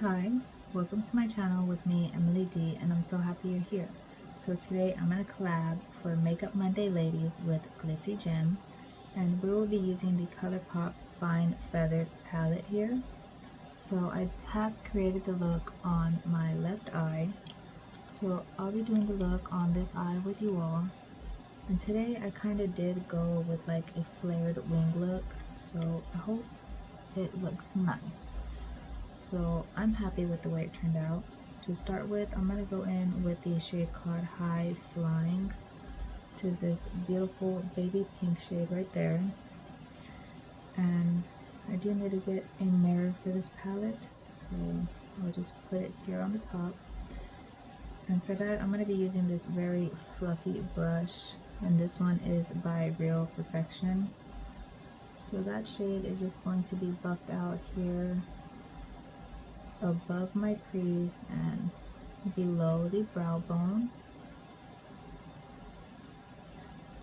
Hi, welcome to my channel with me, Emily D, and I'm so happy you're here. So today I'm going to collab for Makeup Monday Ladies with Glitzzy Gem, and we will be using the ColourPop Fine Feathered palette here. So I have created the look on my left eye, so I'll be doing the look on this eye with you all. And today I kind of did go with like a flared wing look, so I hope it looks nice. So I'm happy with the way it turned out. To start with, I'm going to go in with the shade called High Flying, which is this beautiful baby pink shade right there. And I do need to get a mirror for this palette, so I'll just put it here on the top. And for that, I'm going to be using this very fluffy brush, and this one is by Real Perfection. So that shade is just going to be buffed out here above my crease and below the brow bone,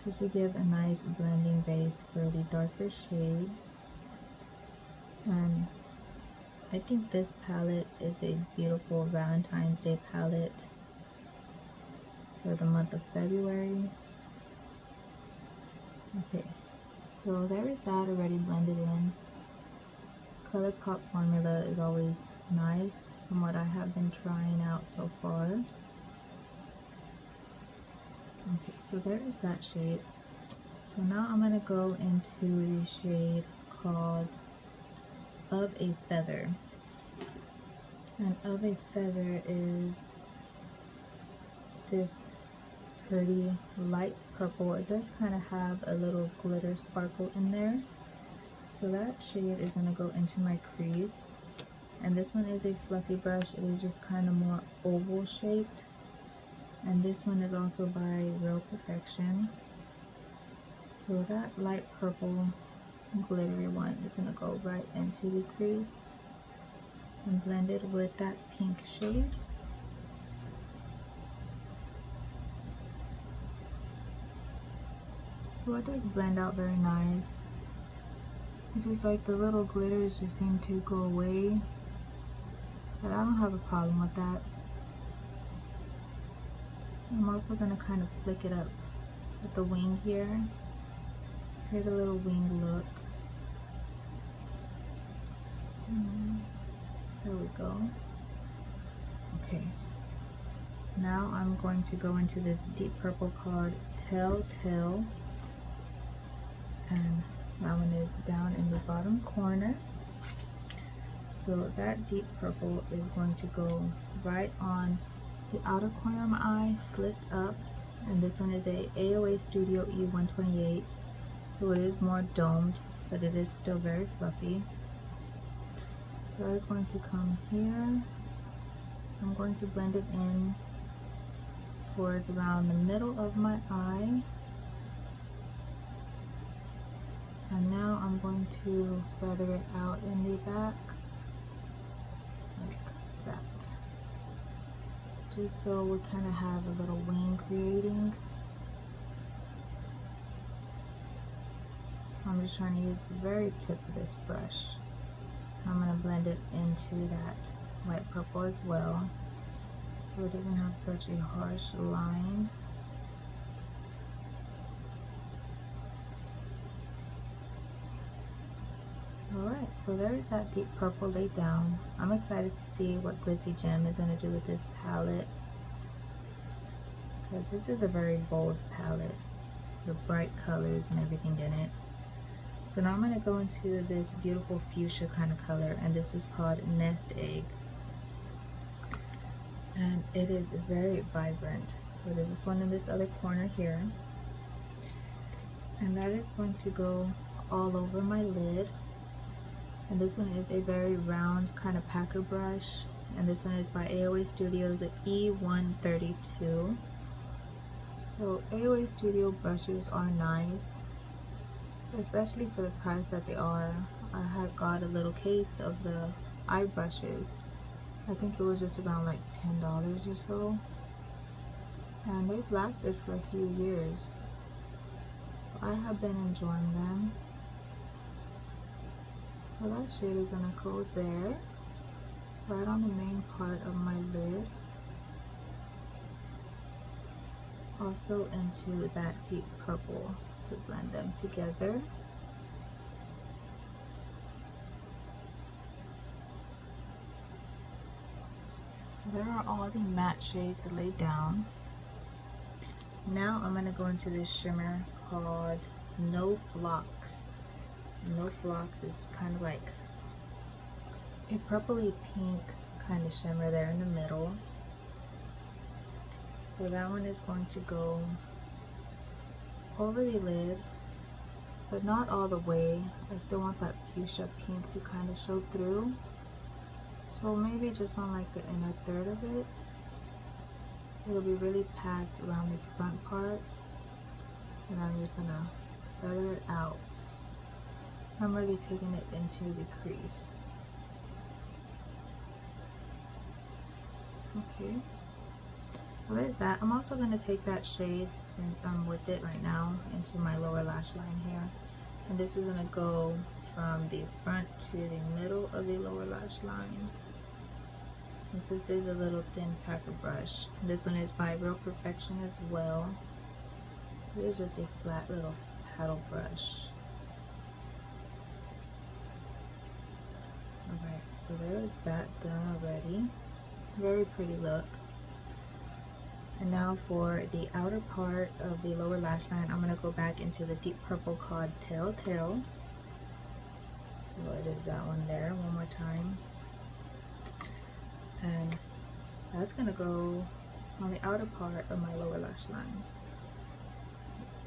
just to give a nice blending base for the darker shades. And I think this palette is a beautiful Valentine's Day palette for the month of February. Okay, so there is that already blended in. ColourPop formula is always nice from what I have been trying out so far. Okay, so there is that shade. So now I'm going to go into the shade called Of a Feather. And Of a Feather is this pretty light purple. It does kind of have a little glitter sparkle in there. So that shade is going to go into my crease. And this one is a fluffy brush. It is just kind of more oval shaped. And this one is also by Real Perfection. So that light purple glittery one is going to go right into the crease and blend it with that pink shade. So it does blend out very nice. It's just like the little glitters just seem to go away, but I don't have a problem with that. I'm also going to kind of flick it up with the wing here, create a little wing look. There we go. Okay, now I'm going to go into this deep purple called Telltale, and that one is down in the bottom corner. So that deep purple is going to go right on the outer corner of my eye, flipped up. And this one is a AOA Studio E128. So it is more domed, but it is still very fluffy. So that is going to come here. I'm going to blend it in towards around the middle of my eye. And now I'm going to feather it out in the back, like that. Just so we kind of have a little wing creating. I'm just trying to use the very tip of this brush. I'm going to blend it into that light purple as well, so it doesn't have such a harsh line. Alright, so there's that deep purple laid down. I'm excited to see what Glitzzy Gem is going to do with this palette, because this is a very bold palette with bright colors and everything in it. So now I'm going to go into this beautiful fuchsia kind of color, and this is called Nest Egg. And it is very vibrant. So there's this one in this other corner here. And that is going to go all over my lid. And this one is a very round kind of packer brush, and this one is by AOA Studios E132. So AOA Studio brushes are nice, especially for the price that they are. I had got a little case of the eye brushes. I think it was just around like $10 or so, and they've lasted for a few years. So I have been enjoying them. So that shade is gonna go there. right on the main part of my lid, also into that deep purple to blend them together. So there are all the matte shades laid down. Now I'm going to go into this shimmer called No Flocks. No Flocks is kind of like a purpley pink kind of shimmer there in the middle. So that one is going to go over the lid, but not all the way. I still want that fuchsia pink to kind of show through. So maybe just on like the inner third of it. It'll be really packed around the front part, and I'm just gonna feather it out. I'm really taking it into the crease. Okay, so there's that. I'm also gonna take that shade, since I'm with it right now, into my lower lash line here. And this is gonna go from the front to the middle of the lower lash line. Since this is a little thin packer brush. This one is by Real Perfection as well. It is just a flat little paddle brush. Alright, so there's that done already. Very pretty look. And now for the outer part of the lower lash line, I'm going to go back into the deep purple called Telltale. So it is that one there, one more time. And that's going to go on the outer part of my lower lash line.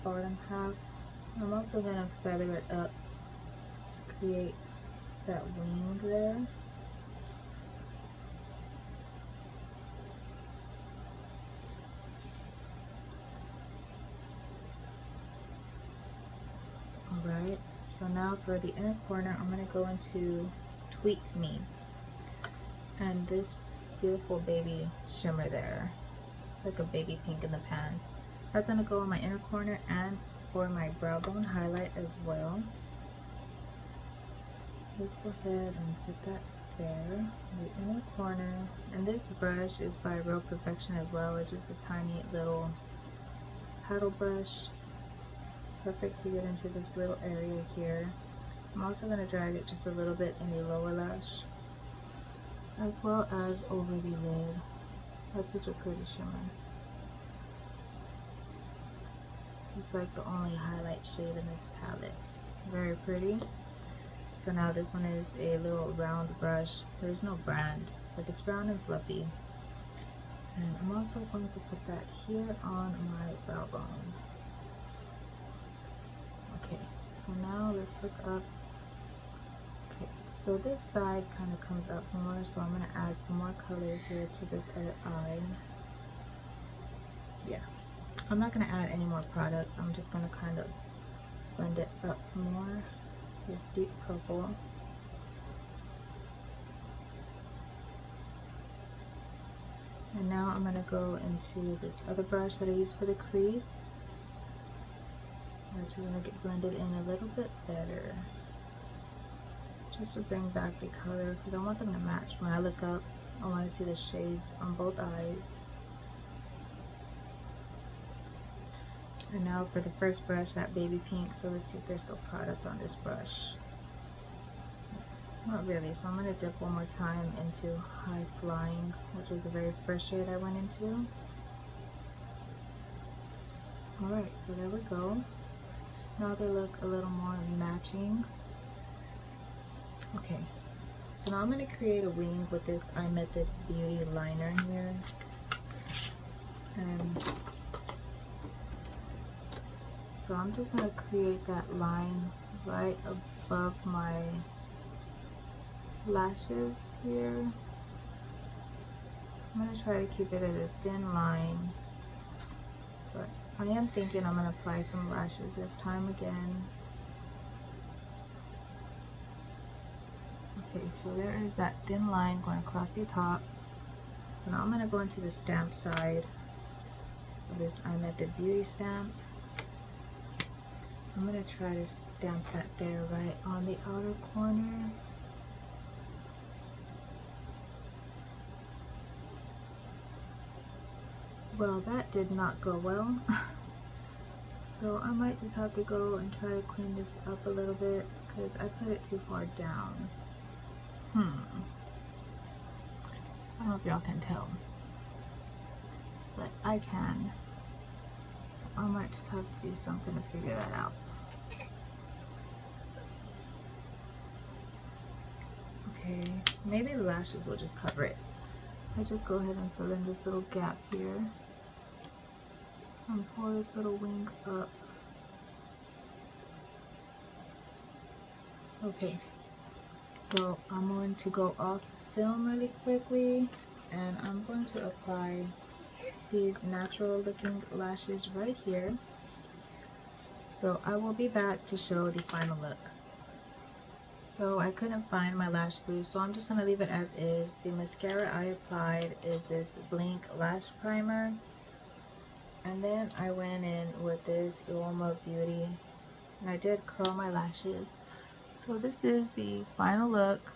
Bottom half. I'm also going to feather it up to create that wing there. Alright, so now for the inner corner, I'm going to go into Tweet Me. And this beautiful baby shimmer there, it's like a baby pink in the pan. That's going to go in my inner corner and for my brow bone highlight as well. So let's go ahead and put that there, the inner corner. And this brush is by Real Perfection as well. It's just a tiny little paddle brush. Perfect to get into this little area here. I'm also going to drag it just a little bit in the lower lash, as well as over the lid. That's such a pretty shimmer. It's like the only highlight shade in this palette. Very pretty. So now this one is a little round brush. There's no brand, but it's round and fluffy. And I'm also going to put that here on my brow bone. Okay, so now let's look up. Okay, so this side kind of comes up more, so I'm going to add some more color here to this other eye. Yeah, I'm not going to add any more product. I'm just going to kind of blend it up more. This deep purple. And now I'm going to go into this other brush that I use for the crease. I'm actually going to get blended in a little bit better, just to bring back the color, because I want them to match. When I look up, I want to see the shades on both eyes. And now for the first brush, that baby pink. So let's see if there's still product on this brush. Not really, so I'm going to dip one more time into High Flying, which was the very first shade I went into. Alright, so there we go. Now they look a little more matching. Okay, so now I'm going to create a wing with this iMethod Beauty liner here. And so I'm just going to create that line right above my lashes here. I'm going to try to keep it at a thin line, but I am thinking I'm going to apply some lashes this time again. Okay, so there is that thin line going across the top. So now I'm going to go into the stamp side of this iMethod Beauty stamp. I'm going to try to stamp that there right on the outer corner. Well, that did not go well. So I might just have to go and try to clean this up a little bit because I put it too far down. I don't know if y'all can tell, but I can. So I might just have to do something to figure that out. Okay, maybe the lashes will just cover it. I just go ahead and fill in this little gap here and pull this little wing up. Okay, so I'm going to go off film really quickly and I'm going to apply these natural looking lashes right here. So I will be back to show the final look. So I couldn't find my lash glue, so I'm just going to leave it as is. The mascara I applied is this Blink Lash Primer. And then I went in with this Uoma Beauty. And I did curl my lashes. So this is the final look.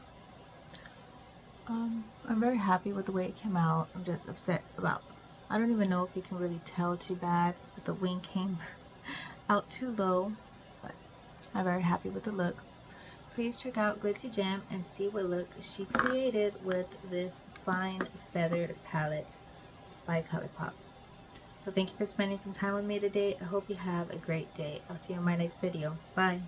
I'm very happy with the way it came out. I'm just upset about, I don't even know if you can really tell too bad, but the wing came out too low. But I'm very happy with the look. Please check out Glitzzy Gem and see what look she created with this fine feathered palette by ColourPop. So thank you for spending some time with me today. I hope you have a great day. I'll see you in my next video. Bye.